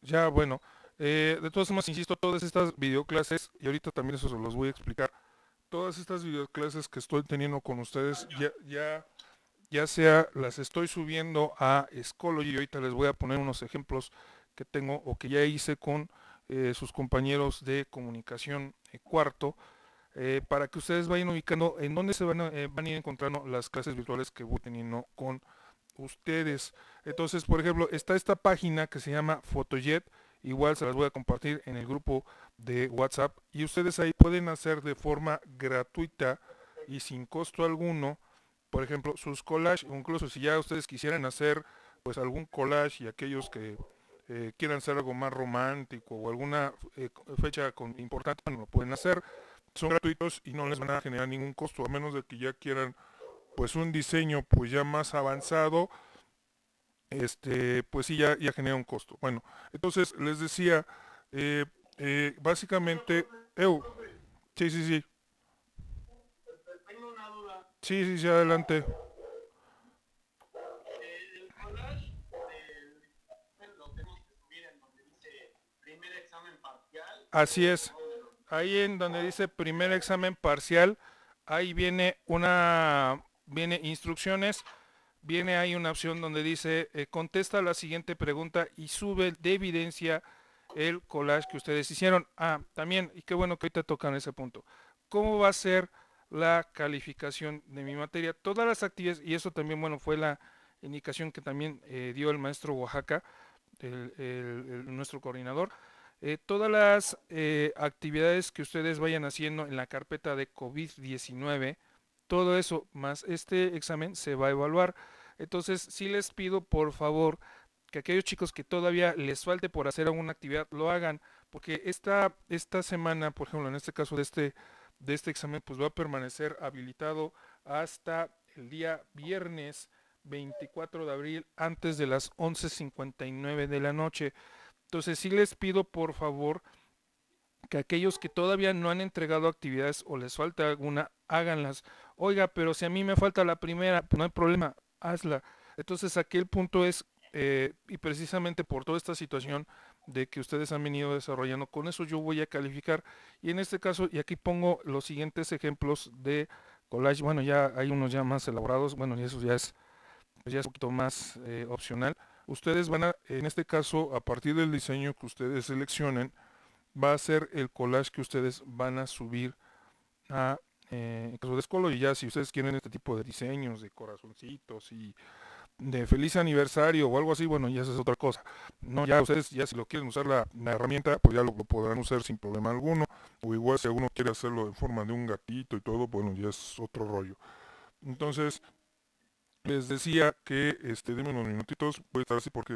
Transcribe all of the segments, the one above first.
Ya, bueno, de todas formas, insisto, todas estas videoclases, y ahorita también eso se los voy a explicar, todas estas videoclases que estoy teniendo con ustedes, ya sea las estoy subiendo a Schoology, y ahorita les voy a poner unos ejemplos que tengo o que ya hice con sus compañeros de comunicación cuarto, para que ustedes vayan ubicando en dónde van a ir encontrando las clases virtuales que voy teniendo con ustedes. Entonces, por ejemplo, está esta página que se llama Photojet, igual se las voy a compartir en el grupo de WhatsApp y ustedes ahí pueden hacer de forma gratuita y sin costo alguno, por ejemplo, sus collages, o incluso si ya ustedes quisieran hacer pues algún collage y aquellos que quieran hacer algo más romántico o alguna fecha importante, bueno, lo pueden hacer. Son gratuitos y no les van a generar ningún costo, a menos de que ya quieran pues un diseño pues ya más avanzado, pues sí ya genera un costo. Bueno, entonces les decía, eh, básicamente, sí, sí, sí, sí, sí, sí, adelante. Así es. Ahí en donde dice primer examen parcial, ahí viene instrucciones, viene ahí una opción donde dice contesta la siguiente pregunta y sube de evidencia el collage que ustedes hicieron. Ah, también, y qué bueno que ahorita tocan ese punto. ¿Cómo va a ser la calificación de mi materia? Todas las actividades, y eso también, bueno, fue la indicación que también dio el maestro Oaxaca, nuestro coordinador. Todas las actividades que ustedes vayan haciendo en la carpeta de COVID-19, todo eso más este examen se va a evaluar. Entonces, sí les pido por favor que aquellos chicos que todavía les falte por hacer alguna actividad lo hagan, porque esta semana, por ejemplo, en este caso de este examen, pues va a permanecer habilitado hasta el día viernes 24 de abril antes de las 11:59 de la noche. Entonces sí les pido por favor que aquellos que todavía no han entregado actividades o les falta alguna, háganlas. Oiga, pero si a mí me falta la primera, pues no hay problema, hazla. Entonces aquí el punto es, y precisamente por toda esta situación de que ustedes han venido desarrollando, con eso yo voy a calificar. Y en este caso, y aquí pongo los siguientes ejemplos de collage, bueno, ya hay unos ya más elaborados, bueno, y eso ya es un poquito más opcional. Ustedes van a, en este caso, a partir del diseño que ustedes seleccionen, va a ser el collage que ustedes van a subir a School. Y ya si ustedes quieren este tipo de diseños de corazoncitos y de feliz aniversario o algo así, bueno, ya esa es otra cosa. No, ya ustedes, ya si lo quieren usar la herramienta, pues ya lo podrán usar sin problema alguno. O igual si alguno quiere hacerlo en forma de un gatito y todo, bueno, ya es otro rollo. Entonces, les decía que denme unos minutitos, voy a estar así porque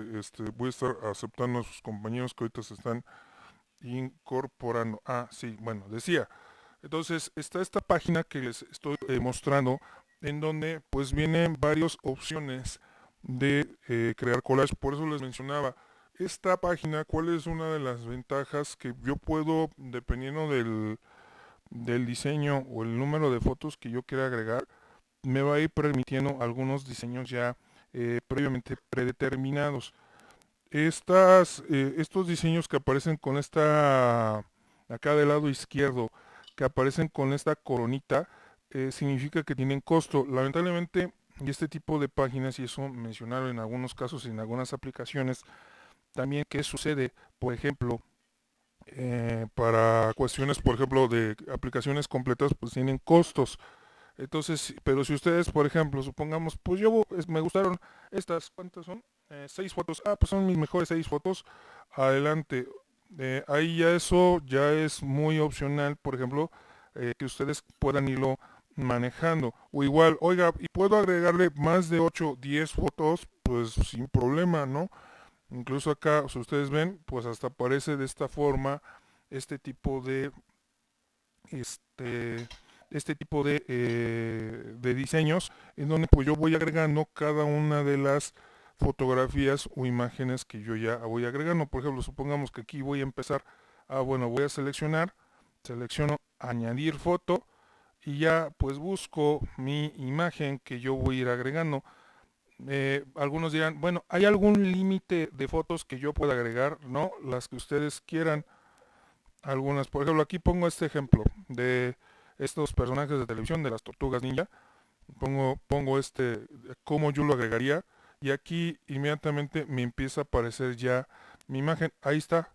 voy a estar aceptando a sus compañeros que ahorita se están incorporando. Ah, sí, bueno, decía. Entonces está esta página que les estoy mostrando en donde pues vienen varias opciones de crear collage. Por eso les mencionaba esta página, cuál es una de las ventajas que yo puedo, dependiendo del diseño o el número de fotos que yo quiera agregar, me va a ir permitiendo algunos diseños ya previamente predeterminados. Estos diseños que aparecen con acá del lado izquierdo, que aparecen con esta coronita, significa que tienen costo. Lamentablemente, y este tipo de páginas, y eso mencionaron en algunos casos, en algunas aplicaciones, también qué sucede, por ejemplo, para cuestiones, por ejemplo, de aplicaciones completas, pues tienen costos. Entonces, pero si ustedes, por ejemplo, supongamos, pues me gustaron estas, ¿cuántas son? 6 fotos. Ah, pues son mis mejores 6 fotos. Adelante. Ahí ya eso ya es muy opcional, por ejemplo, que ustedes puedan irlo manejando. O igual, oiga, y puedo agregarle más de 8, 10 fotos, pues sin problema, ¿no? Incluso acá, si ustedes ven, pues hasta aparece de esta forma este tipo de este, este tipo de diseños en donde pues yo voy agregando cada una de las fotografías o imágenes que yo ya voy agregando. Por ejemplo, supongamos que aquí voy a empezar, bueno, voy a selecciono añadir foto y ya pues busco mi imagen que yo voy a ir agregando. Algunos dirán, bueno, ¿hay algún límite de fotos que yo pueda agregar? No, las que ustedes quieran. Algunas, por ejemplo, aquí pongo este ejemplo de estos personajes de televisión de las tortugas ninja. Pongo este, cómo yo lo agregaría. Y aquí inmediatamente me empieza a aparecer ya mi imagen. Ahí está.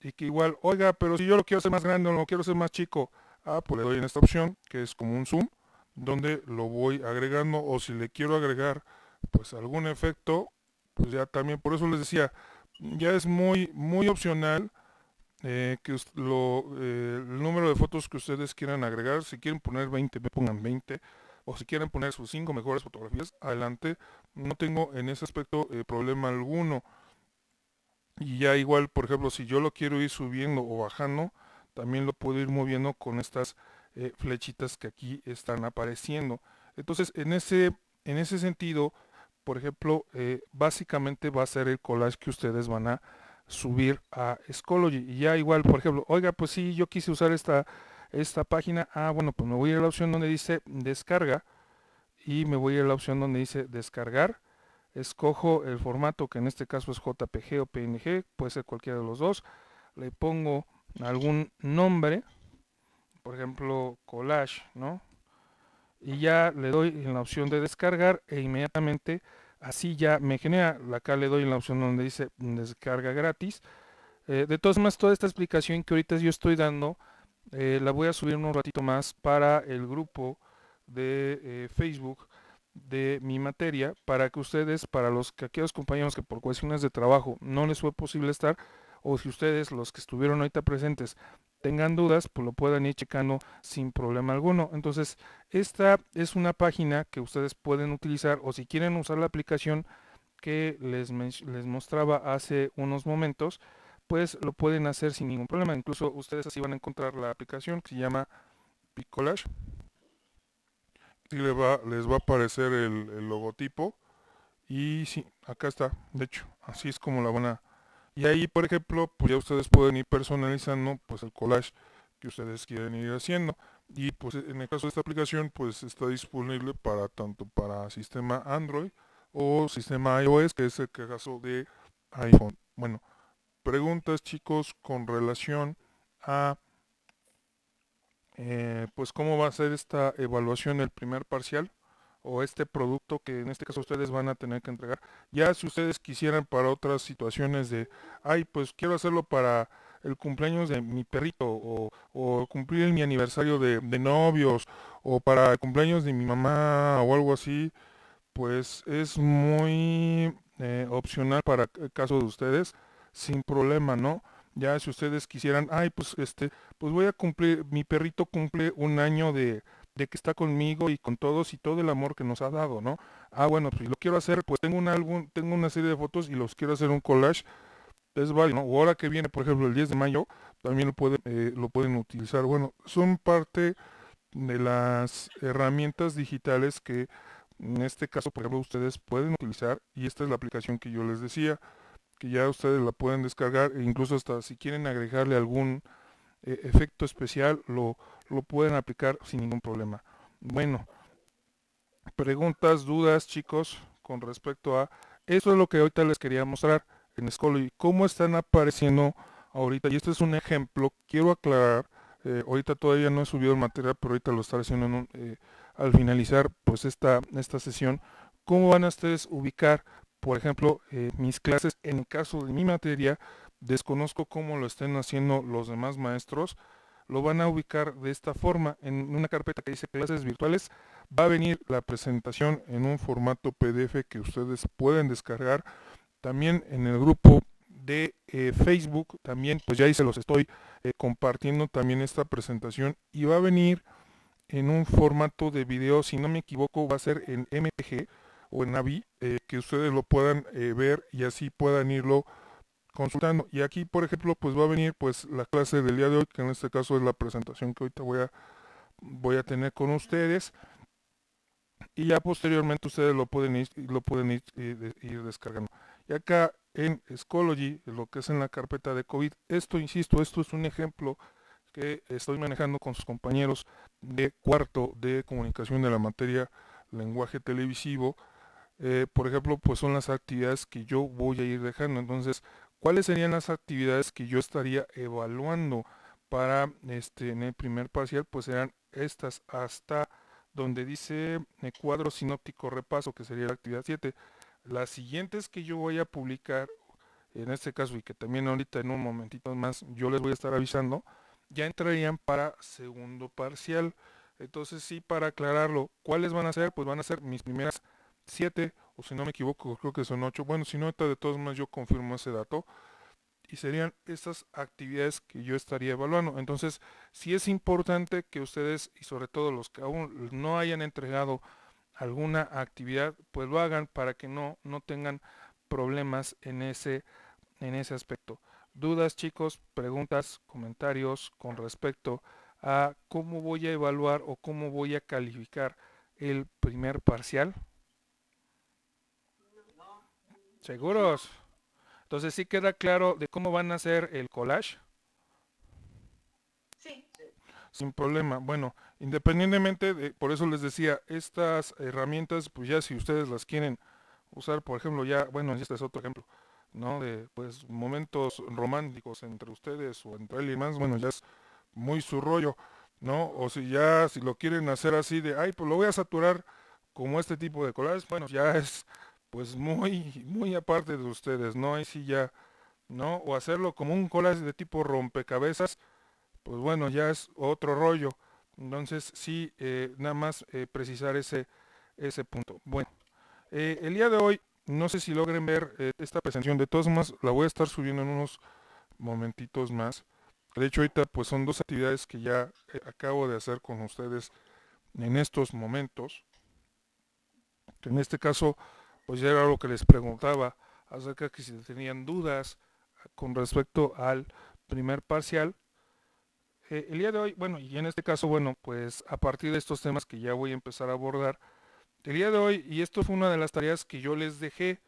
Y que igual, oiga, pero si yo lo quiero hacer más grande o lo quiero hacer más chico, pues le doy en esta opción, que es como un zoom, donde lo voy agregando, o si le quiero agregar pues algún efecto, pues ya también, por eso les decía, ya es muy opcional, el número de fotos que ustedes quieran agregar. Si quieren poner 20, me pongan 20, o si quieren poner sus 5 mejores fotografías, adelante. No tengo en ese aspecto problema alguno. Y ya igual, por ejemplo, si yo lo quiero ir subiendo o bajando, también lo puedo ir moviendo con estas flechitas que aquí están apareciendo. Entonces, en ese sentido, por ejemplo, básicamente va a ser el collage que ustedes van a subir a Schoology. Y ya igual, por ejemplo, oiga, pues sí, yo quise usar esta página. Bueno, pues me voy a ir a la opción donde dice descarga y me voy a ir a la opción donde dice descargar. Escojo el formato, que en este caso es JPG o PNG, puede ser cualquiera de los dos. Le pongo algún nombre, por ejemplo collage, ¿no? Y ya le doy en la opción de descargar e inmediatamente así ya me genera. Acá le doy en la opción donde dice descarga gratis. De todas maneras, toda esta explicación que ahorita yo estoy dando la voy a subir un ratito más para el grupo de Facebook de mi materia, para que ustedes, para aquellos compañeros que por cuestiones de trabajo no les fue posible estar, o si ustedes, los que estuvieron ahorita presentes, tengan dudas, pues lo puedan ir checando sin problema alguno. Entonces, esta es una página que ustedes pueden utilizar, o si quieren usar la aplicación que les mostraba hace unos momentos, pues lo pueden hacer sin ningún problema. Incluso ustedes así van a encontrar la aplicación que se llama Picolash. Y les va a aparecer el logotipo. Y sí, acá está. De hecho, así es como la van a... Y ahí, por ejemplo, pues ya ustedes pueden ir personalizando pues el collage que ustedes quieren ir haciendo. Y pues en el caso de esta aplicación, pues está disponible para tanto para sistema Android o sistema iOS, que es el caso de iPhone. Bueno, preguntas, chicos, con relación a pues cómo va a ser esta evaluación, el primer parcial o este producto que en este caso ustedes van a tener que entregar. Ya si ustedes quisieran para otras situaciones de, ay, pues quiero hacerlo para el cumpleaños de mi perrito, o cumplir mi aniversario de novios, o para el cumpleaños de mi mamá o algo así, pues es muy opcional para el caso de ustedes, sin problema, ¿no? Ya si ustedes quisieran, ay, pues pues voy a cumplir, mi perrito cumple un año de que está conmigo y con todos y todo el amor que nos ha dado, ¿no? Bueno, pues si lo quiero hacer, pues tengo un álbum, tengo una serie de fotos y los quiero hacer un collage, es válido, ¿no? O ahora que viene, por ejemplo, el 10 de mayo, también lo pueden utilizar. Bueno, son parte de las herramientas digitales que en este caso, por ejemplo, ustedes pueden utilizar, y esta es la aplicación que yo les decía, que ya ustedes la pueden descargar e incluso hasta si quieren agregarle algún efecto especial, lo pueden aplicar sin ningún problema. Bueno, preguntas, dudas, chicos, con respecto a eso es lo que ahorita les quería mostrar en Schoology, cómo están apareciendo ahorita, y este es un ejemplo, quiero aclarar, ahorita todavía no he subido el material, pero ahorita lo estaré haciendo al finalizar pues esta sesión, cómo van a ustedes ubicar, por ejemplo, mis clases. En el caso de mi materia, desconozco cómo lo estén haciendo los demás maestros, lo van a ubicar de esta forma, en una carpeta que dice clases virtuales, va a venir la presentación en un formato PDF que ustedes pueden descargar. También en el grupo de Facebook, también pues ya ahí se los estoy compartiendo también esta presentación, y va a venir en un formato de video, si no me equivoco va a ser en MPG o en AVI, que ustedes lo puedan ver y así puedan irlo consultando. Y aquí, por ejemplo, pues va a venir pues la clase del día de hoy, que en este caso es la presentación que ahorita voy a tener con ustedes, y ya posteriormente ustedes lo pueden ir descargando. Y acá en Schoology, lo que es en la carpeta de COVID, esto, insisto, esto es un ejemplo que estoy manejando con sus compañeros de cuarto de comunicación de la materia lenguaje televisivo, por ejemplo, pues son las actividades que yo voy a ir dejando. Entonces, ¿cuáles serían las actividades que yo estaría evaluando para en el primer parcial? Pues serán estas hasta donde dice cuadro sinóptico repaso, que sería la actividad 7. Las siguientes que yo voy a publicar, en este caso, y que también ahorita en un momentito más yo les voy a estar avisando, ya entrarían para segundo parcial. Entonces, sí, para aclararlo, ¿cuáles van a ser? Pues van a ser mis primeras 7, o si no me equivoco, creo que son 8. Bueno, si no, ahorita de todos modos yo confirmo ese dato. Y serían estas actividades que yo estaría evaluando. Entonces, sí es importante que ustedes, y sobre todo los que aún no hayan entregado alguna actividad, pues lo hagan para que no tengan problemas en ese aspecto. ¿Dudas, chicos, preguntas, comentarios con respecto a cómo voy a evaluar o cómo voy a calificar el primer parcial? ¿Seguros? Entonces sí queda claro de cómo van a hacer el collage. Sí. Sin problema. Bueno, independientemente de, por eso les decía, estas herramientas, pues ya si ustedes las quieren usar, por ejemplo, ya, bueno, este es otro ejemplo, ¿no? De, pues, momentos románticos entre ustedes o entre él y más, bueno, ya es muy su rollo, ¿no? O si ya, si lo quieren hacer así de, ay, pues lo voy a saturar como este tipo de collages, bueno, ya es, pues, muy aparte de ustedes, ¿no? Ahí sí ya, ¿no? O hacerlo como un collage de tipo rompecabezas, pues bueno, ya es otro rollo. Entonces, sí, nada más precisar ese punto. Bueno, el día de hoy, no sé si logren ver esta presentación. De todos modos, la voy a estar subiendo en unos momentitos más. De hecho, ahorita pues son dos actividades que ya acabo de hacer con ustedes en estos momentos. En este caso, pues ya era lo que les preguntaba acerca de que si tenían dudas con respecto al primer parcial. El día de hoy, bueno, y en este caso, bueno, pues a partir de estos temas que ya voy a empezar a abordar, el día de hoy, y esto fue una de las tareas que yo les dejé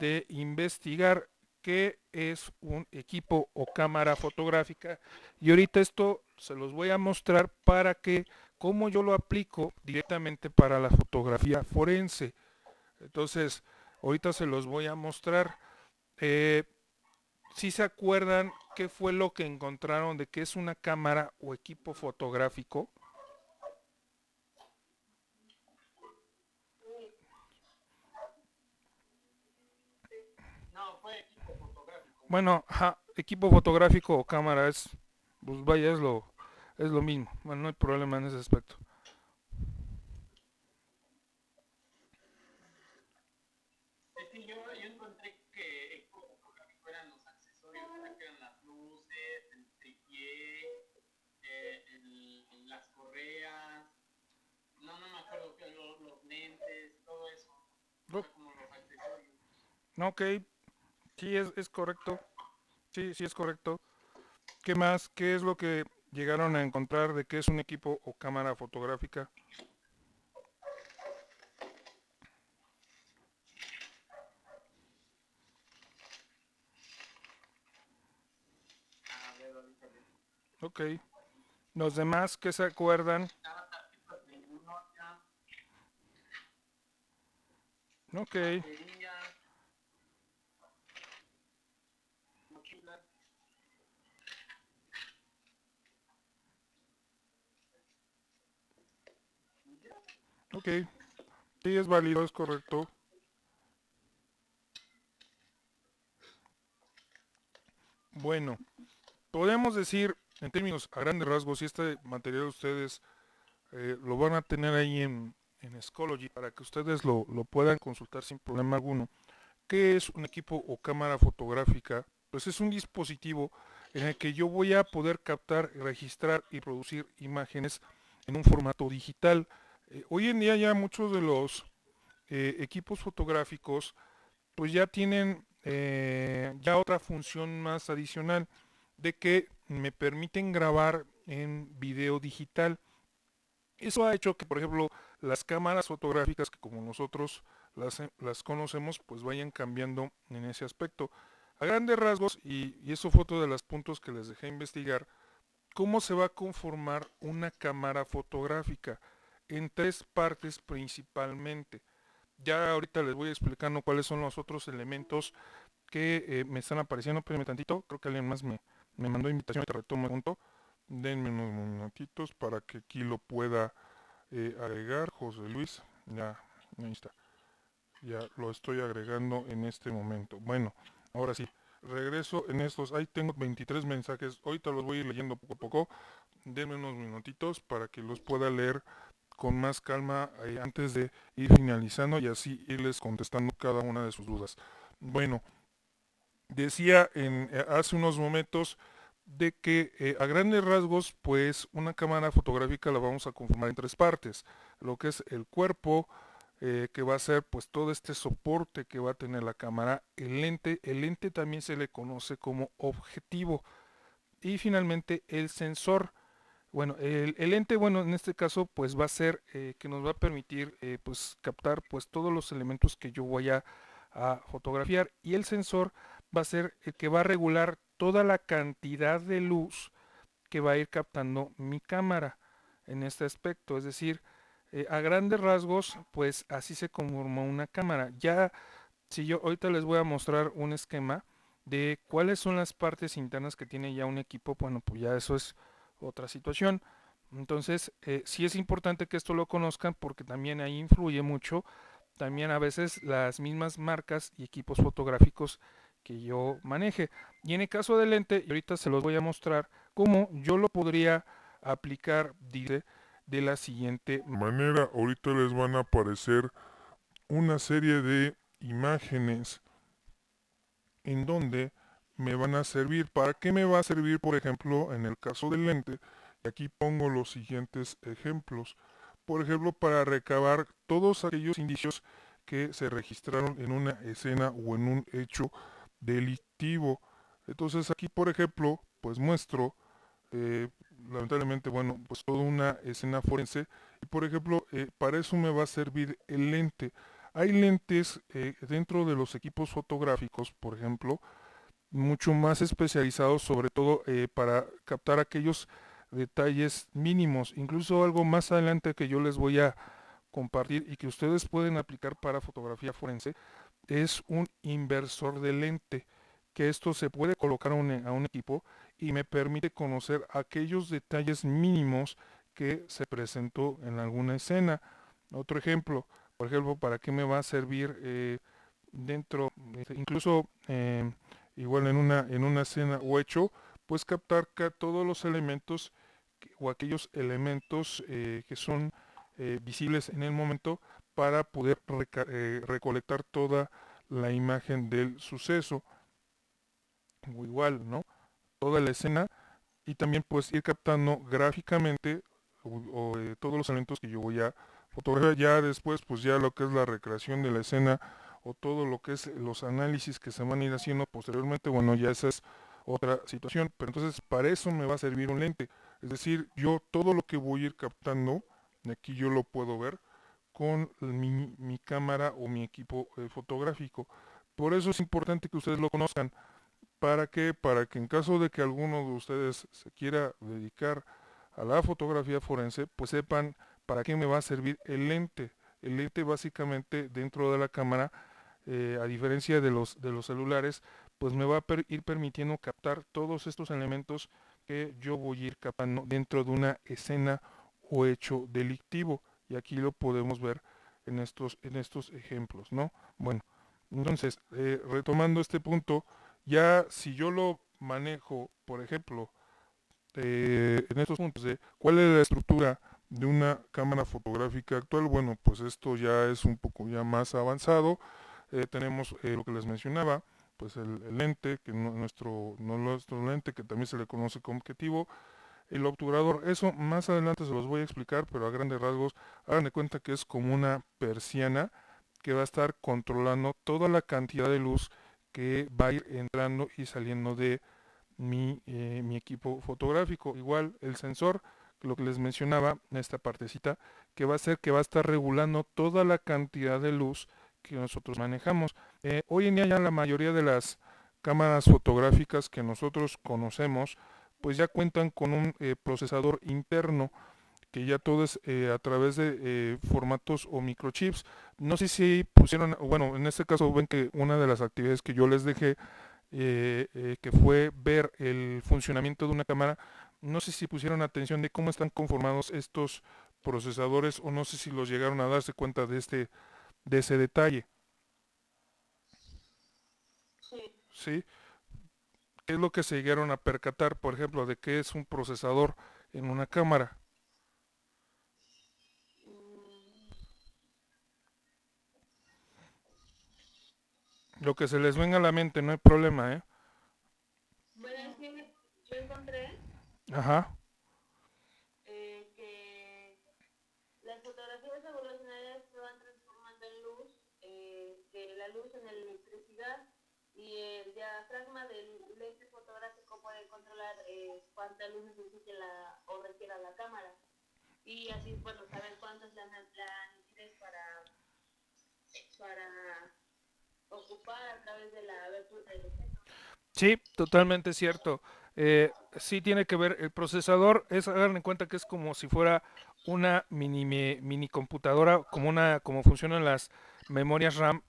de investigar qué es un equipo o cámara fotográfica, y ahorita esto se los voy a mostrar para que, cómo yo lo aplico directamente para la fotografía forense. Entonces, ahorita se los voy a mostrar. Eh, si se acuerdan qué fue lo que encontraron de qué es una cámara o equipo fotográfico. No, fue equipo fotográfico. Bueno, ajá, equipo fotográfico o cámara es, pues vaya, es lo mismo. Bueno, no hay problema en ese aspecto. Es que yo encontré que equipo fotográfico eran los accesorios, ¿verdad? Que eran las luces, el tripié, las correas, no me acuerdo, que los lentes, todo eso. O No, sea, como los accesorios. no, ok, sí es correcto. Sí, sí es correcto. ¿Qué más? ¿Qué es lo que llegaron a encontrar de qué es un equipo o cámara fotográfica? A ver, ahorita les digo. Ok. Los demás, ¿qué se acuerdan? Estaba tarjetas de memoria, Ok, baterías, mochilas. ok. Sí, es válido, es correcto. Bueno, podemos decir, en términos a grandes rasgos, si este material ustedes lo van a tener ahí en Schoology para que ustedes lo puedan consultar sin problema alguno. ¿Qué es un equipo o cámara fotográfica? Pues es un dispositivo en el que yo voy a poder captar, registrar y producir imágenes en un formato digital. Hoy en día ya muchos de los equipos fotográficos pues ya tienen ya otra función más adicional de que me permiten grabar en video digital. Eso ha hecho que, por ejemplo, las cámaras fotográficas que como nosotros las conocemos, pues vayan cambiando en ese aspecto. A grandes rasgos, y eso fue otro de los puntos que les dejé investigar, cómo se va a conformar una cámara fotográfica en tres partes principalmente. Ya ahorita les voy explicando cuáles son los otros elementos que me están apareciendo. Espérenme tantito, creo que alguien más me mandó invitación, te retomo el punto. Denme unos minutitos para que aquí lo pueda agregar. José Luis, ya, ahí está. Ya lo estoy agregando en este momento. Bueno, ahora sí, regreso en estos. Ahí tengo 23 mensajes. Ahorita los voy a ir leyendo poco a poco. Denme unos minutitos para que los pueda leer con más calma antes de ir finalizando y así irles contestando cada una de sus dudas. Bueno, decía hace unos momentos de que a grandes rasgos, pues una cámara fotográfica la vamos a conformar en tres partes. Lo que es el cuerpo, que va a ser pues todo este soporte que va a tener la cámara, el lente también se le conoce como objetivo y finalmente el sensor. Bueno, el lente, bueno, en este caso, pues va a ser que nos va a permitir, pues captar, pues todos los elementos que yo voy a fotografiar y el sensor va a ser el que va a regular toda la cantidad de luz que va a ir captando mi cámara en este aspecto. Es decir, a grandes rasgos, pues así se conforma una cámara. Ya, si yo ahorita les voy a mostrar un esquema de cuáles son las partes internas que tiene ya un equipo, bueno, pues ya eso es otra situación. Entonces, sí es importante que esto lo conozcan porque también ahí influye mucho, también a veces las mismas marcas y equipos fotográficos que yo maneje. Y en el caso del lente, y ahorita se los voy a mostrar cómo yo lo podría aplicar, dice, de la siguiente manera. Ahorita les van a aparecer una serie de imágenes en donde me van a servir. ¿Para qué me va a servir, por ejemplo, en el caso del lente? Y aquí pongo los siguientes ejemplos. Por ejemplo, para recabar todos aquellos indicios que se registraron en una escena o en un hecho delictivo. Entonces aquí, por ejemplo, pues muestro, eh, lamentablemente, bueno, pues toda una escena forense. Y por ejemplo, para eso me va a servir el lente. Hay lentes dentro de los equipos fotográficos, por ejemplo, mucho más especializados, sobre todo para captar aquellos detalles mínimos, incluso algo más adelante que yo les voy a compartir y que ustedes pueden aplicar para fotografía forense, es un inversor de lente, que esto se puede colocar a un equipo y me permite conocer aquellos detalles mínimos que se presentó en alguna escena. Otro ejemplo, por ejemplo, ¿para qué me va a servir dentro, incluso igual en una escena o hecho, pues captar todos los elementos o aquellos elementos que son visibles en el momento para poder recolectar toda la imagen del suceso, o igual, ¿no? Toda la escena y también pues ir captando gráficamente todos los elementos que yo voy a fotografiar. Ya después pues ya lo que es la recreación de la escena o todo lo que es los análisis que se van a ir haciendo posteriormente, bueno, ya esa es otra situación, pero entonces para eso me va a servir un lente, es decir, yo todo lo que voy a ir captando, aquí yo lo puedo ver con mi cámara o mi equipo fotográfico. Por eso es importante que ustedes lo conozcan. ¿Para qué? Para que en caso de que alguno de ustedes se quiera dedicar a la fotografía forense, pues sepan para qué me va a servir el lente. El lente básicamente dentro de la cámara, a diferencia de los celulares, pues me va a ir permitiendo captar todos estos elementos que yo voy a ir captando dentro de una escena o hecho delictivo. Y aquí lo podemos ver en estos ejemplos, ¿no? Bueno, entonces, retomando este punto, ya si yo lo manejo, por ejemplo, en estos puntos de cuál es la estructura de una cámara fotográfica actual, bueno, pues esto ya es un poco ya más avanzado. Tenemos lo que les mencionaba, pues el lente, que nuestro lente, que también se le conoce como objetivo, el obturador, eso más adelante se los voy a explicar, pero a grandes rasgos, hagan de cuenta que es como una persiana que va a estar controlando toda la cantidad de luz que va a ir entrando y saliendo de mi equipo fotográfico. Igual el sensor, lo que les mencionaba, esta partecita, que va a ser que va a estar regulando toda la cantidad de luz que nosotros manejamos. Hoy en día ya la mayoría de las cámaras fotográficas que nosotros conocemos, pues ya cuentan con un procesador interno que ya todo es a través de formatos o microchips. No sé si pusieron, bueno, en este caso ven que una de las actividades que yo les dejé, que fue ver el funcionamiento de una cámara, no sé si pusieron atención de cómo están conformados estos procesadores o no sé si los llegaron a darse cuenta de ese detalle, Sí. ¿sí? ¿Qué es lo que se llegaron a percatar, por ejemplo, de qué es un procesador en una cámara? Mm, Lo que se les venga a la mente, no hay problema, ¿eh? Bueno, es que yo encontré Ajá, que las fotografías evolucionarias se van transformando en luz, que la luz en electricidad y el diafragma del lente fotográfico puede controlar cuánta luz necesite o requiera la cámara. Y así, bueno, saber cuánto es la nitidez para ocupar a través de la abertura del objeto. sí, totalmente cierto. Sí tiene que ver, el procesador es, hagan en cuenta que es como si fuera una mini computadora, como funcionan las memorias RAM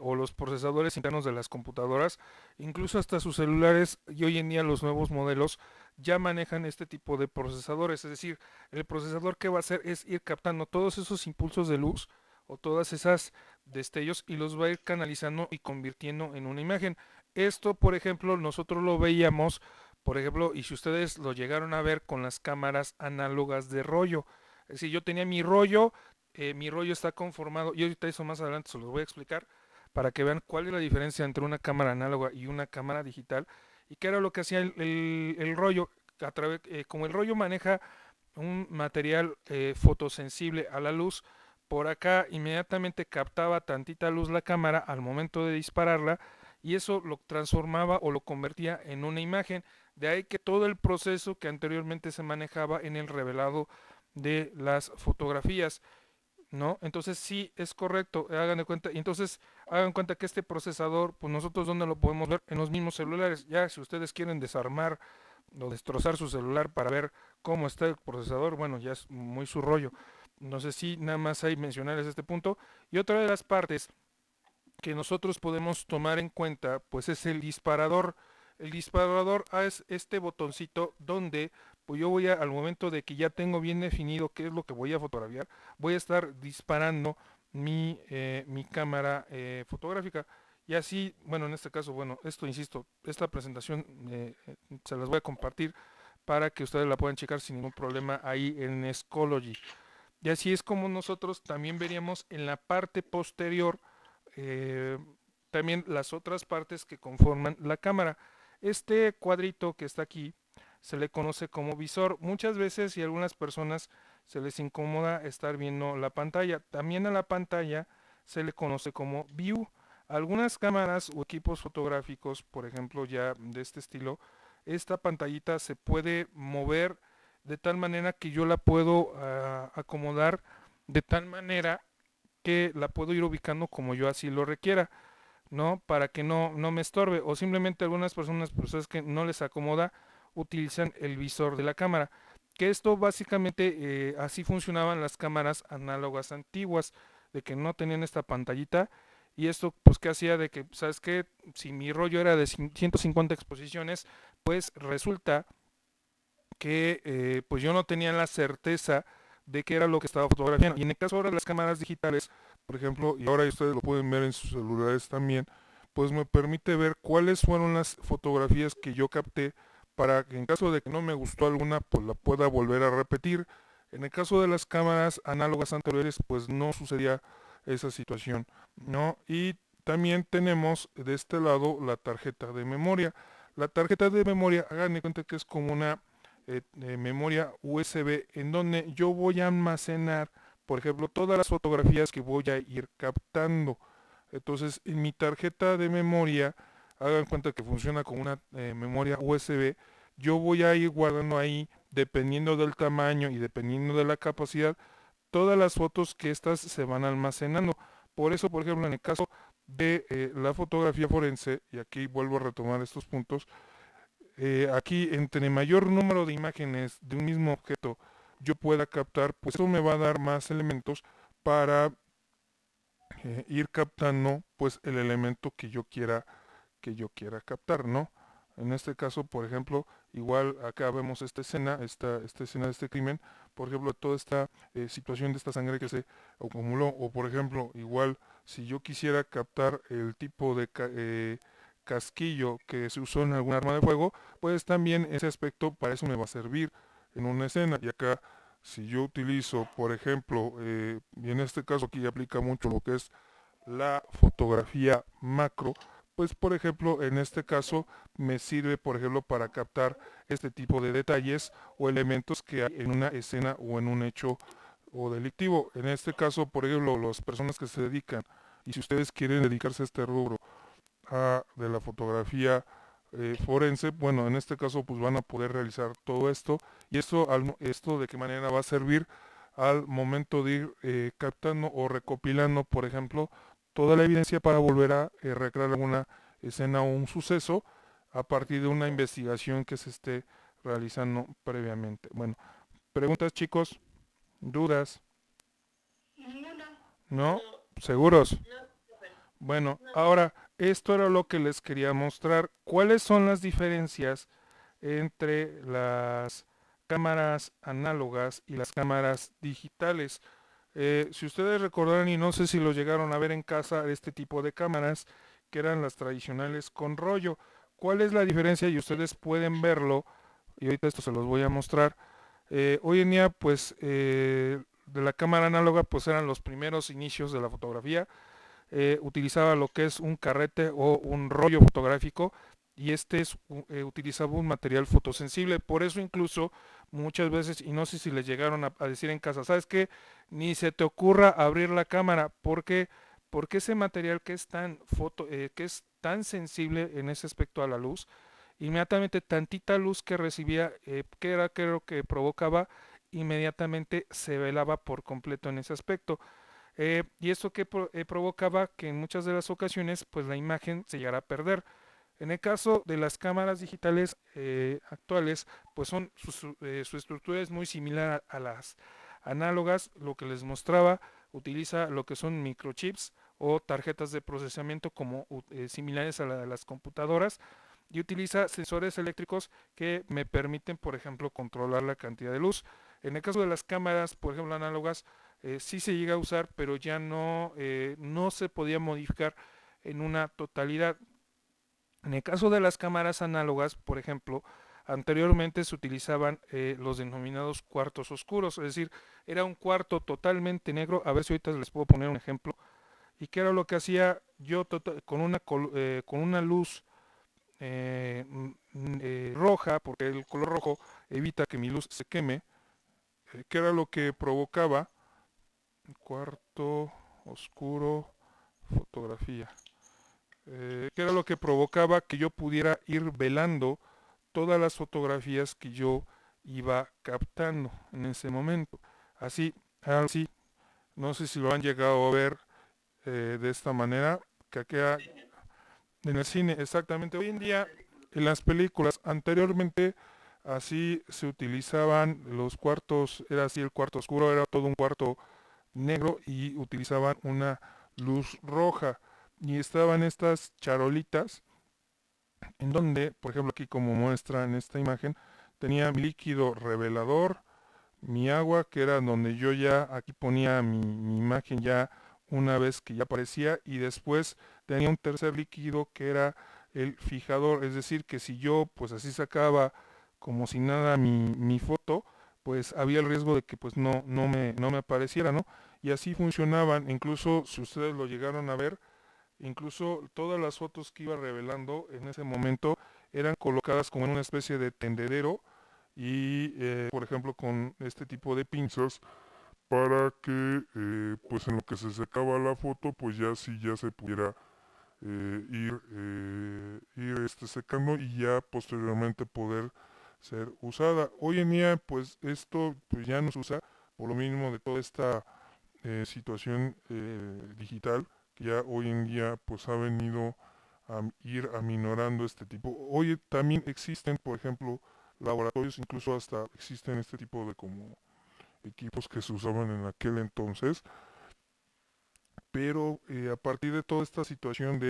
o los procesadores internos de las computadoras, incluso hasta sus celulares y hoy en día los nuevos modelos ya manejan este tipo de procesadores, es decir, el procesador que va a hacer es ir captando todos esos impulsos de luz o todas esas destellos y los va a ir canalizando y convirtiendo en una imagen. Esto, por ejemplo, nosotros lo veíamos, por ejemplo, y si ustedes lo llegaron a ver con las cámaras análogas de rollo. Es decir, yo tenía mi rollo está conformado, y ahorita eso más adelante se los voy a explicar, para que vean cuál es la diferencia entre una cámara análoga y una cámara digital, y qué era lo que hacía el rollo, como el rollo maneja un material fotosensible a la luz, por acá inmediatamente captaba tantita luz la cámara al momento de dispararla y eso lo transformaba o lo convertía en una imagen. De ahí que todo el proceso que anteriormente se manejaba en el revelado de las fotografías, ¿no? Entonces sí es correcto, hagan de cuenta, y entonces hagan cuenta que este procesador, pues nosotros dónde lo podemos ver en los mismos celulares. Ya si ustedes quieren desarmar o destrozar su celular para ver cómo está el procesador, bueno, ya es muy su rollo. No sé si nada más hay mencionarles este punto. Y otra de las partes que nosotros podemos tomar en cuenta, pues es el disparador. El disparador es este botoncito donde pues yo al momento de que ya tengo bien definido qué es lo que voy a fotografiar, voy a estar disparando mi cámara fotográfica. Y así, bueno, en este caso, bueno, esto, insisto, esta presentación se las voy a compartir para que ustedes la puedan checar sin ningún problema ahí en Schoology. Y así es como nosotros también veríamos en la parte posterior eh, también las otras partes que conforman la cámara. Este cuadrito que está aquí se le conoce como visor. Muchas veces y a algunas personas se les incomoda estar viendo la pantalla. También a la pantalla se le conoce como view. Algunas cámaras o equipos fotográficos, por ejemplo, ya de este estilo, esta pantallita se puede mover de tal manera que yo la puedo acomodar de tal manera que la puedo ir ubicando como yo así lo requiera, ¿no? Para que no me estorbe. O simplemente algunas personas, pues es que no les acomoda, utilizan el visor de la cámara. Que esto básicamente así funcionaban las cámaras análogas antiguas, de que no tenían esta pantallita. Y esto, pues, ¿qué hacía? De que, ¿sabes qué? Si mi rollo era de 150 exposiciones, pues resulta que pues yo no tenía la certeza de qué era lo que estaba fotografiando. Y en el caso ahora de las cámaras digitales, por ejemplo, y ahora ustedes lo pueden ver en sus celulares también, pues me permite ver cuáles fueron las fotografías que yo capté para que en caso de que no me gustó alguna, pues la pueda volver a repetir. En el caso de las cámaras análogas anteriores, pues no sucedía esa situación, ¿no? Y también tenemos de este lado la tarjeta de memoria. La tarjeta de memoria, hagan de cuenta que es como una memoria USB en donde yo voy a almacenar, por ejemplo, todas las fotografías que voy a ir captando. Entonces, en mi tarjeta de memoria, hagan cuenta que funciona como una memoria USB, yo voy a ir guardando ahí, dependiendo del tamaño y dependiendo de la capacidad, todas las fotos que estas se van almacenando. Por eso, por ejemplo, en el caso de la fotografía forense, y aquí vuelvo a retomar estos puntos, aquí entre mayor número de imágenes de un mismo objeto yo pueda captar, pues eso me va a dar más elementos para ir captando pues el elemento que yo quiera captar, ¿no? En este caso, por ejemplo, igual acá vemos esta escena, esta escena de este crimen, por ejemplo, toda esta situación de esta sangre que se acumuló, o por ejemplo, igual si yo quisiera captar el tipo de casquillo que se usó en algún arma de fuego, pues también ese aspecto para eso me va a servir en una escena. Y acá, si yo utilizo, por ejemplo, y en este caso aquí aplica mucho lo que es la fotografía macro, pues por ejemplo en este caso me sirve por ejemplo para captar este tipo de detalles o elementos que hay en una escena o en un hecho o delictivo. En este caso, por ejemplo, las personas que se dedican, y si ustedes quieren dedicarse a este rubro de la fotografía forense, bueno, en este caso pues van a poder realizar todo esto. Y esto de qué manera va a servir al momento de ir captando o recopilando, por ejemplo, toda la evidencia para volver a recrear alguna escena o un suceso a partir de una investigación que se esté realizando previamente. Bueno, preguntas, chicos, dudas, ¿no? No, ¿Seguros? no, profe, Bueno, no. ahora esto era lo que les quería mostrar. ¿Cuáles son las diferencias entre las cámaras análogas y las cámaras digitales? Si ustedes recordarán, y no sé si lo llegaron a ver en casa, este tipo de cámaras, que eran las tradicionales con rollo. ¿Cuál es la diferencia? Y ustedes pueden verlo, y ahorita esto se los voy a mostrar. Hoy en día, pues, de la cámara análoga, pues eran los primeros inicios de la fotografía. Utilizaba lo que es un carrete o un rollo fotográfico, y utilizaba un material fotosensible. Por eso incluso muchas veces, y no sé si les llegaron a decir en casa, ¿sabes qué? Ni se te ocurra abrir la cámara, porque ese material que es que es tan sensible en ese aspecto a la luz, inmediatamente tantita luz que recibía, que era creo que provocaba, inmediatamente se velaba por completo en ese aspecto. Y esto que provocaba que en muchas de las ocasiones pues la imagen se llegara a perder. En el caso de las cámaras digitales actuales, pues su estructura es muy similar a las análogas. Lo que les mostraba, utiliza lo que son microchips o tarjetas de procesamiento como similares a la de las computadoras, y utiliza sensores eléctricos que me permiten, por ejemplo, controlar la cantidad de luz. En el caso de las cámaras, por ejemplo, análogas, sí se llega a usar, pero ya no se podía modificar en una totalidad. En el caso de las cámaras análogas, por ejemplo, anteriormente se utilizaban los denominados cuartos oscuros, es decir, era un cuarto totalmente negro. A ver si ahorita les puedo poner un ejemplo. ¿Y qué era lo que hacía yo con una luz roja? Porque el color rojo evita que mi luz se queme. ¿Qué era lo que provocaba? Cuarto oscuro, fotografía. ¿Qué era lo que provocaba que yo pudiera ir velando todas las fotografías que yo iba captando en ese momento? Así, no sé si lo han llegado a ver de esta manera, que acá en el cine, exactamente. Hoy en día, en las películas, anteriormente, así se utilizaban los cuartos, era así el cuarto oscuro, era todo un cuarto negro y utilizaban una luz roja. Y estaban estas charolitas en donde, por ejemplo, aquí como muestra en esta imagen, tenía mi líquido revelador, mi agua, que era donde yo ya aquí ponía mi imagen ya una vez que ya aparecía, y después tenía un tercer líquido que era el fijador, es decir, que si yo pues así sacaba como si nada mi foto, pues había el riesgo de que pues no me apareciera, ¿no? Y así funcionaban. Incluso si ustedes lo llegaron a ver, incluso todas las fotos que iba revelando en ese momento eran colocadas como en una especie de tendedero, y por ejemplo con este tipo de pinzas para que pues en lo que se secaba la foto pues ya sí ya se pudiera ir secando y ya posteriormente poder ser usada. Hoy en día pues esto pues ya no se usa por lo mismo de toda esta situación digital, que ya hoy en día pues ha venido a ir aminorando este tipo. Hoy también existen, por ejemplo, laboratorios, incluso hasta existen este tipo de como equipos que se usaban en aquel entonces, pero a partir de toda esta situación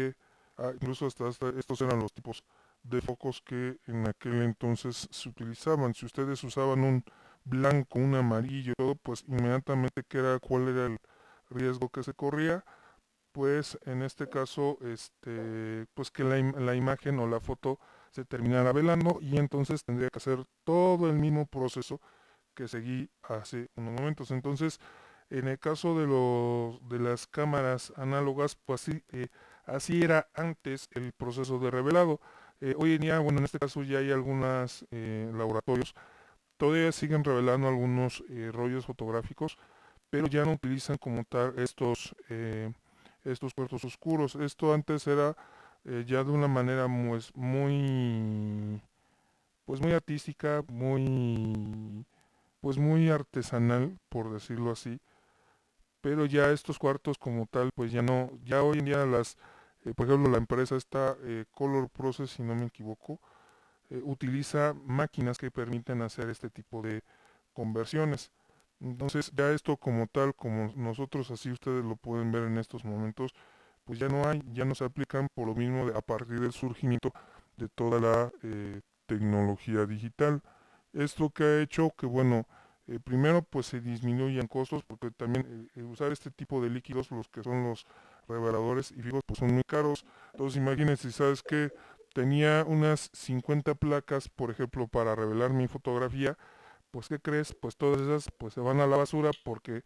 incluso hasta estos eran los tipos de focos que en aquel entonces se utilizaban. Si ustedes usaban un blanco, un amarillo, todo, pues inmediatamente cuál era el riesgo que se corría, pues en este caso, pues que la imagen o la foto se terminara velando y entonces tendría que hacer todo el mismo proceso que seguí hace unos momentos. Entonces, en el caso de las cámaras análogas, pues así era antes el proceso de revelado. Hoy en día, bueno, en este caso ya hay algunos laboratorios, todavía siguen revelando algunos rollos fotográficos, pero ya no utilizan como tal estos cuartos oscuros. Esto antes era ya de una manera pues muy artística, pues muy artesanal, por decirlo así, pero ya estos cuartos como tal, pues ya no, ya hoy en día por ejemplo, la empresa está Color Process, si no me equivoco, utiliza máquinas que permiten hacer este tipo de conversiones. Entonces ya esto como tal, como nosotros así ustedes lo pueden ver en estos momentos, pues ya no se aplican por lo mismo a partir del surgimiento de toda la tecnología digital. Esto que ha hecho que, bueno, primero pues se disminuyan costos porque también usar este tipo de líquidos, los que son los reveladores y fijos, pues son muy caros. Entonces imagínense, ¿sabes qué? Tenía unas 50 placas, por ejemplo, para revelar mi fotografía, pues ¿qué crees? Pues todas esas pues se van a la basura porque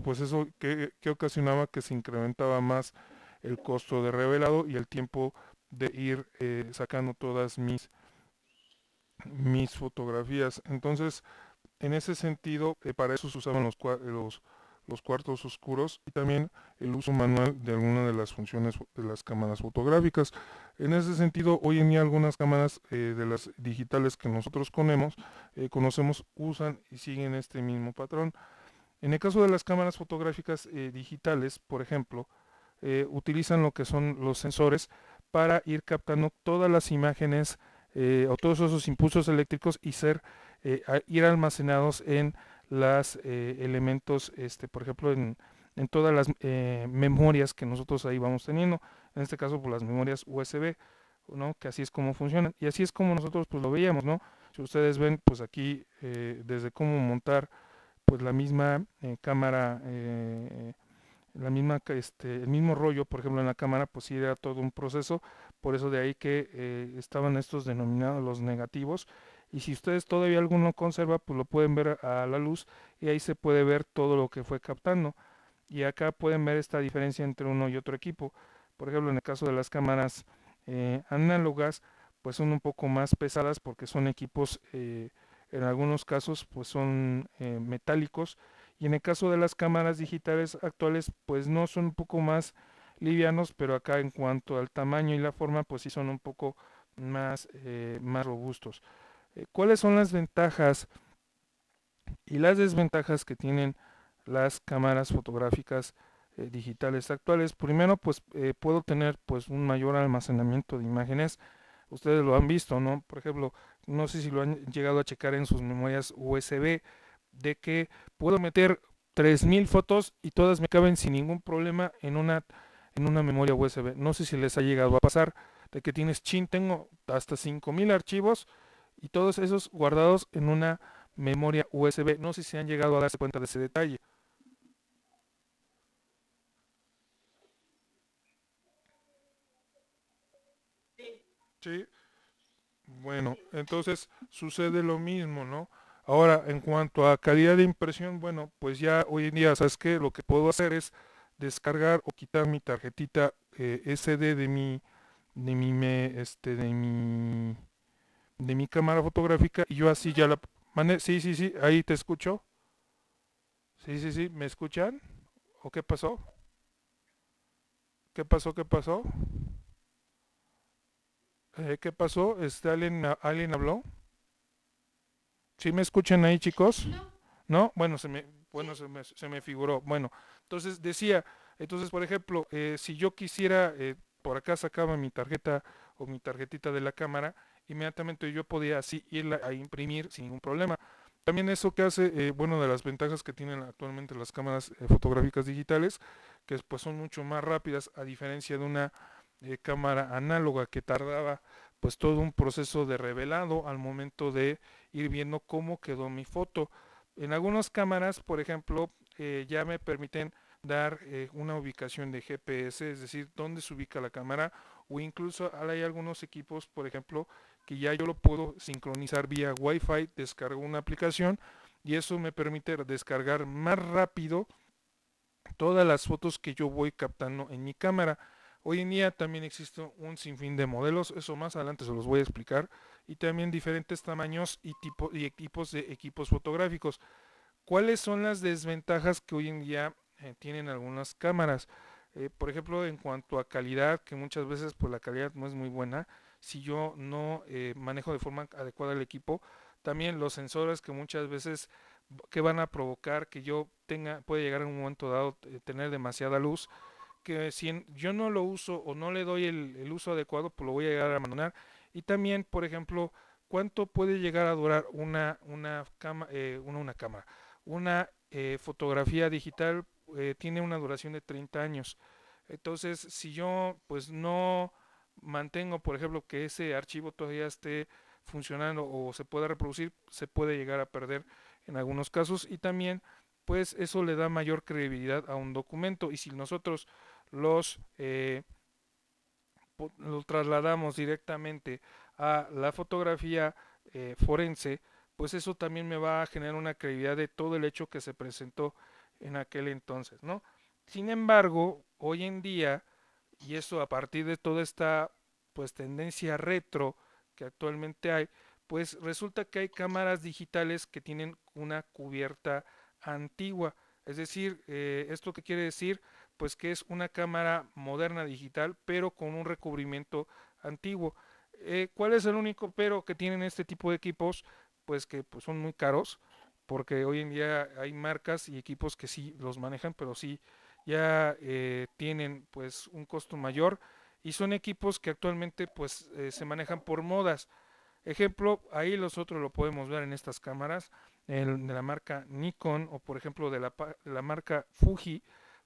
pues eso que ocasionaba que se incrementaba más el costo de revelado y el tiempo de ir sacando todas mis fotografías. Entonces, en ese sentido, para eso se usaban los cuartos oscuros y también el uso manual de alguna de las funciones de las cámaras fotográficas. En ese sentido, hoy en día algunas cámaras de las digitales que nosotros conocemos, usan y siguen este mismo patrón. En el caso de las cámaras fotográficas digitales, por ejemplo, utilizan lo que son los sensores para ir captando todas las imágenes o todos esos impulsos eléctricos y ir almacenados en los elementos, por ejemplo, en todas las memorias que nosotros ahí vamos teniendo. En este caso, por las memorias USB, ¿no? Que así es como funcionan. Y así es como nosotros pues lo veíamos, ¿no? Si ustedes ven, pues aquí desde cómo montar pues la misma cámara, el mismo rollo, por ejemplo, en la cámara, pues sí era todo un proceso, por eso de ahí que estaban estos denominados los negativos, y si ustedes todavía alguno conserva, pues lo pueden ver a la luz, y ahí se puede ver todo lo que fue captando, y acá pueden ver esta diferencia entre uno y otro equipo. Por ejemplo, en el caso de las cámaras análogas, pues son un poco más pesadas porque son equipos, en algunos casos, pues son metálicos, y en el caso de las cámaras digitales actuales, pues no son un poco más livianos, pero acá en cuanto al tamaño y la forma, pues sí son un poco más robustos. ¿Cuáles son las ventajas y las desventajas que tienen las cámaras fotográficas digitales actuales? Primero, pues puedo tener pues un mayor almacenamiento de imágenes. Ustedes lo han visto, ¿no? Por ejemplo, no sé si lo han llegado a checar en sus memorias USB, de que puedo meter 3000 fotos y todas me caben sin ningún problema en una memoria USB. No sé si les ha llegado a pasar de que tengo hasta 5000 archivos y todos esos guardados en una memoria USB. No sé si han llegado a darse cuenta de ese detalle. Sí, Sí, bueno, sí. entonces sucede lo mismo, ¿no? Ahora, en cuanto a calidad de impresión, bueno, pues ya hoy en día, ¿sabes qué? Lo que puedo hacer es descargar o quitar mi tarjetita SD de mi cámara fotográfica y yo así ya la mandé. Sí, sí, sí, ahí te escucho. Sí, sí, sí, ¿me escuchan? ¿O qué pasó? ¿Qué pasó? ¿Qué pasó? ¿Qué pasó? ¿Alguien habló? ¿Sí me escuchan ahí, chicos? No, ¿No? Bueno, se me, sí. bueno, se me figuró. Bueno, entonces decía, entonces por ejemplo, si yo quisiera, por acá sacaba mi tarjeta o mi tarjetita de la cámara, inmediatamente yo podía así irla a imprimir sin ningún problema. también eso que hace, bueno, de las ventajas que tienen actualmente las cámaras fotográficas digitales, que pues son mucho más rápidas a diferencia de una cámara análoga que tardaba pues todo un proceso de revelado al momento de ir viendo cómo quedó mi foto. En algunas cámaras, por ejemplo, ya me permiten dar una ubicación de GPS, es decir, dónde se ubica la cámara, o incluso hay algunos equipos, por ejemplo, que ya yo lo puedo sincronizar vía Wi-Fi, descargo una aplicación y eso me permite descargar más rápido todas las fotos que yo voy captando en mi cámara. Hoy en día también existe un sinfín de modelos, eso más adelante se los voy a explicar, y también diferentes tamaños y tipos de equipos fotográficos. ¿Cuáles son las desventajas que hoy en día tienen algunas cámaras? Por ejemplo, en cuanto a calidad, que muchas veces pues la calidad no es muy buena si yo no manejo de forma adecuada el equipo. También los sensores que muchas veces que van a provocar que yo puede llegar en un momento dado tener demasiada luz, que si yo no lo uso o no le doy el uso adecuado, pues lo voy a llegar a abandonar. Y también, por ejemplo, cuánto puede llegar a durar una cámara. Una fotografía digital tiene una duración de 30 años. Entonces, si yo pues no mantengo, por ejemplo, que ese archivo todavía esté funcionando o se pueda reproducir, se puede llegar a perder en algunos casos y también pues eso le da mayor credibilidad a un documento y si nosotros los lo trasladamos directamente a la fotografía forense, pues eso también me va a generar una credibilidad de todo el hecho que se presentó en aquel entonces, ¿no? Sin embargo, hoy en día, y eso a partir de toda esta pues tendencia retro que actualmente hay, pues resulta que hay cámaras digitales que tienen una cubierta antigua. Es decir, ¿esto qué quiere decir? Pues que es una cámara moderna digital, pero con un recubrimiento antiguo. ¿Cuál es el único pero que tienen este tipo de equipos? Pues que pues, son muy caros, porque hoy en día hay marcas y equipos que sí los manejan, pero sí ya tienen pues un costo mayor y son equipos que actualmente pues se manejan por modas. Ejemplo, ahí nosotros lo podemos ver en estas cámaras de la marca Nikon o por ejemplo de la marca Fuji,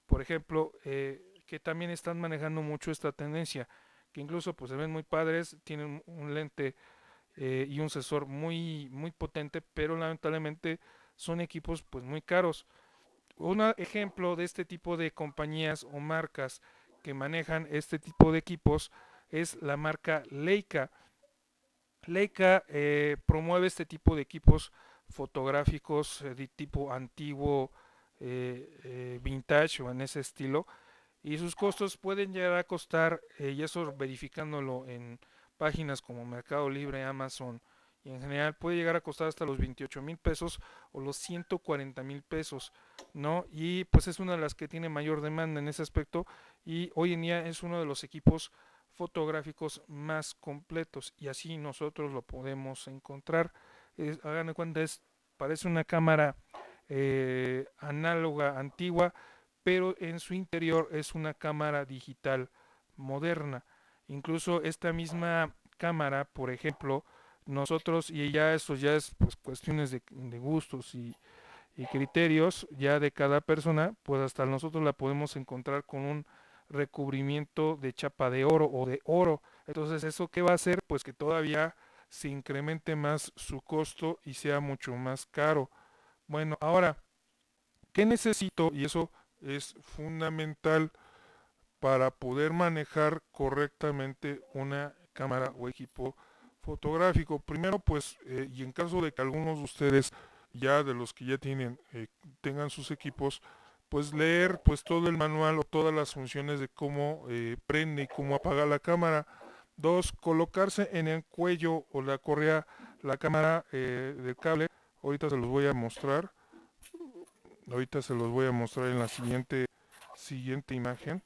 por ejemplo, que también están manejando mucho esta tendencia, que incluso pues se ven muy padres, tienen un lente y un sensor muy potente, pero lamentablemente son equipos pues muy caros. Un ejemplo de este tipo de compañías o marcas que manejan este tipo de equipos es la marca Leica. Leica promueve este tipo de equipos fotográficos de tipo antiguo, vintage o en ese estilo, y sus costos pueden llegar a costar, y eso verificándolo en páginas como Mercado Libre, Amazon, y en general puede llegar a costar hasta los 28,000 pesos o los 140,000 pesos, ¿no? Y pues es una de las que tiene mayor demanda en ese aspecto y hoy en día es uno de los equipos fotográficos más completos y así nosotros lo podemos encontrar. Hagan de cuenta, parece una cámara análoga antigua, pero en su interior es una cámara digital moderna. Incluso esta misma cámara, por ejemplo, nosotros, y ya eso ya es pues cuestiones de gustos y criterios ya de cada persona, pues hasta nosotros la podemos encontrar con un recubrimiento de chapa de oro o de oro. Entonces, ¿eso qué va a hacer? Pues que todavía se incremente más su costo y sea mucho más caro. Bueno, ahora, ¿qué necesito? Y eso es fundamental para poder manejar correctamente una cámara o equipo fotográfico. Primero, pues, y en caso de que algunos de ustedes, ya de los que ya tengan sus equipos, pues leer pues todo el manual o todas las funciones de cómo prende y cómo apaga la cámara. Dos, colocarse en el cuello o la correa la cámara del cable. Ahorita se los voy a mostrar. Ahorita se los voy a mostrar en la siguiente imagen.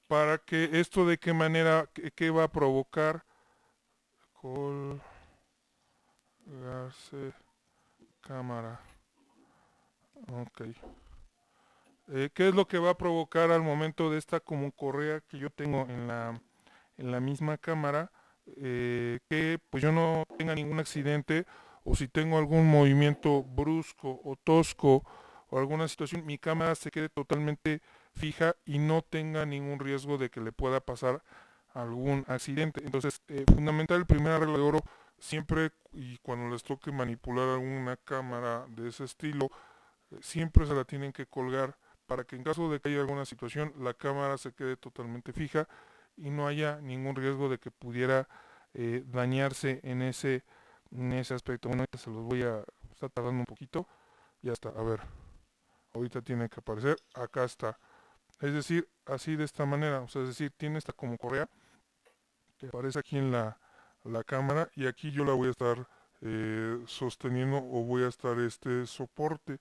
Para que esto de qué manera, qué va a provocar. Colgarse cámara. Ok. ¿Qué es lo que va a provocar al momento de esta como correa que yo tengo en la misma cámara? Que pues yo no tenga ningún accidente o si tengo algún movimiento brusco o tosco o alguna situación, mi cámara se quede totalmente fija y no tenga ningún riesgo de que le pueda pasar algún accidente. Entonces, fundamental, el primer regla de oro, siempre y cuando les toque manipular alguna cámara de ese estilo, siempre se la tienen que colgar para que en caso de que haya alguna situación, la cámara se quede totalmente fija y no haya ningún riesgo de que pudiera dañarse en ese aspecto. Bueno, ahorita se los voy a... Está tardando un poquito. Ya está, a ver. Ahorita tiene que aparecer. Acá está. Es decir, así de esta manera. O sea, es decir, tiene esta como correa que aparece aquí en la cámara y aquí yo la voy a estar sosteniendo o voy a estar este soporte.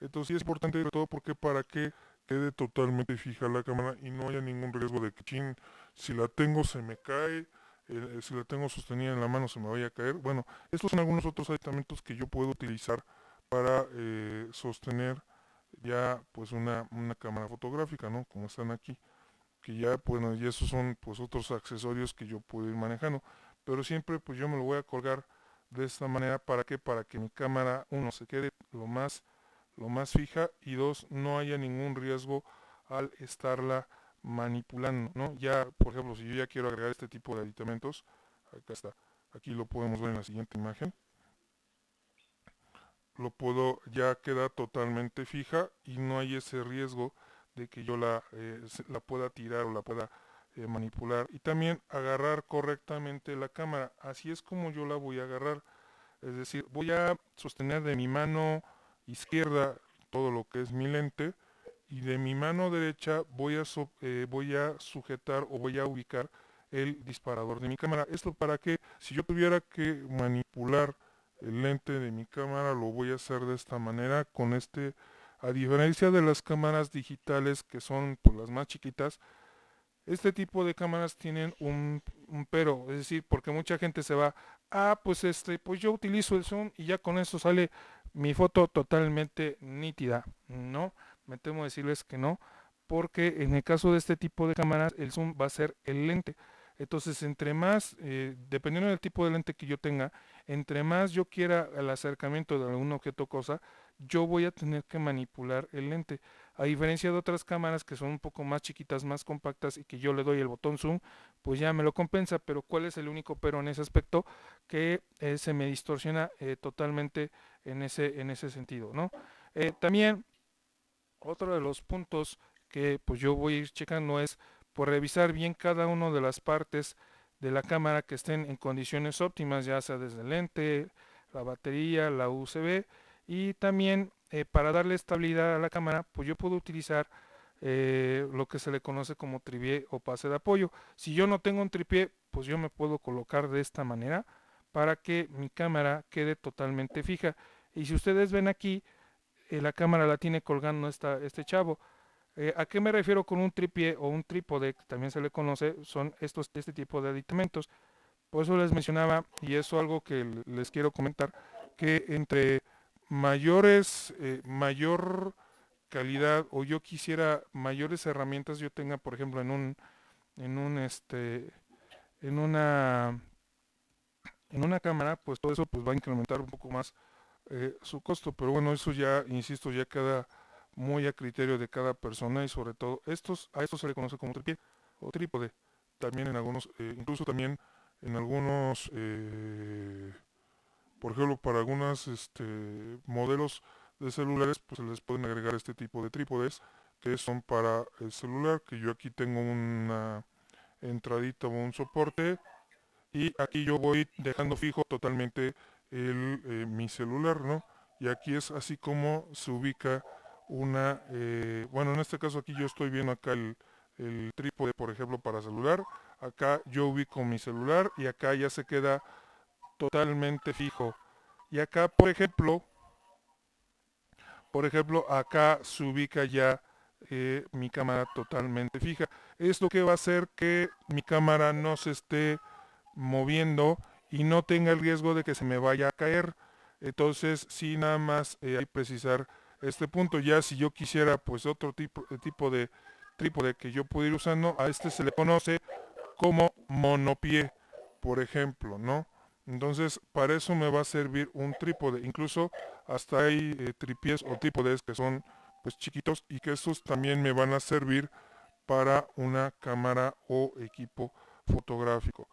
Entonces sí es importante sobre todo porque para que quede totalmente fija la cámara y no haya ningún riesgo de que chin, si la tengo se me cae, si la tengo sostenida en la mano se me vaya a caer. Bueno, estos son algunos otros aditamentos que yo puedo utilizar para sostener ya pues una cámara fotográfica, ¿no? Como están aquí, que ya bueno, y esos son pues otros accesorios que yo puedo ir manejando, pero siempre pues yo me lo voy a colgar de esta manera. Para que mi cámara, uno, se quede lo más fija y dos, no haya ningún riesgo al estarla manipulando, ¿no? Ya, por ejemplo, si yo ya quiero agregar este tipo de aditamentos, acá está, aquí lo podemos ver en la siguiente imagen, lo puedo, ya queda totalmente fija y no hay ese riesgo de que yo la pueda tirar o la pueda manipular, y también agarrar correctamente la cámara. Así es como yo la voy a agarrar, es decir, voy a sostener de mi mano izquierda todo lo que es mi lente y de mi mano derecha voy a sujetar o voy a ubicar el disparador de mi cámara. Esto para que si yo tuviera que manipular el lente de mi cámara lo voy a hacer de esta manera con a diferencia de las cámaras digitales que son pues, las más chiquitas. Este tipo de cámaras tienen un pero, es decir, porque mucha gente se va, pues pues yo utilizo el zoom y ya con eso sale mi foto totalmente nítida. No, me temo decirles que no, porque en el caso de este tipo de cámaras el zoom va a ser el lente. Entonces, entre más, dependiendo del tipo de lente que yo tenga, entre más yo quiera el acercamiento de algún objeto o cosa, yo voy a tener que manipular el lente. A diferencia de otras cámaras que son un poco más chiquitas, más compactas y que yo le doy el botón zoom, pues ya me lo compensa. Pero ¿cuál es el único pero en ese aspecto? Que se me distorsiona totalmente en ese sentido, ¿no? También otro de los puntos que pues yo voy a ir checando es por revisar bien cada una de las partes de la cámara que estén en condiciones óptimas, ya sea desde el lente, la batería, la USB, y también para darle estabilidad a la cámara, pues yo puedo utilizar lo que se le conoce como tripié o pase de apoyo. Si yo no tengo un tripié, pues yo me puedo colocar de esta manera para que mi cámara quede totalmente fija. Y si ustedes ven aquí, la cámara la tiene colgando este chavo. ¿A qué me refiero con un tripié o un trípode, que también se le conoce? Son este tipo de aditamentos. Por eso les mencionaba, y eso es algo que les quiero comentar, que entre mayor calidad o yo quisiera mayores herramientas yo tenga, por ejemplo, en un en una en una cámara, pues todo eso pues va a incrementar un poco más su costo. Pero bueno, eso ya, insisto, ya queda muy a criterio de cada persona, y sobre todo a estos se le conoce como tripié o trípode. También en algunos, incluso también en algunos, por ejemplo, para algunos modelos de celulares, pues se les pueden agregar este tipo de trípodes que son para el celular, que yo aquí tengo una entradita o un soporte, y aquí yo voy dejando fijo totalmente mi celular, ¿no? Y aquí es así como se ubica bueno, en este caso aquí yo estoy viendo acá el trípode, por ejemplo, para celular. Acá yo ubico mi celular y acá ya se queda totalmente fijo. Y acá, por ejemplo, acá se ubica ya mi cámara totalmente fija. Esto que va a hacer que mi cámara no se esté moviendo y no tenga el riesgo de que se me vaya a caer. Entonces, sí, nada más hay que precisar este punto. Ya si yo quisiera pues otro tipo de trípode que yo pudiera ir usando, a este se le conoce como monopié, por ejemplo, ¿no? Entonces, para eso me va a servir un trípode. Incluso hasta hay tripiés o trípodes que son pues chiquitos y que esos también me van a servir para una cámara o equipo fotográfico.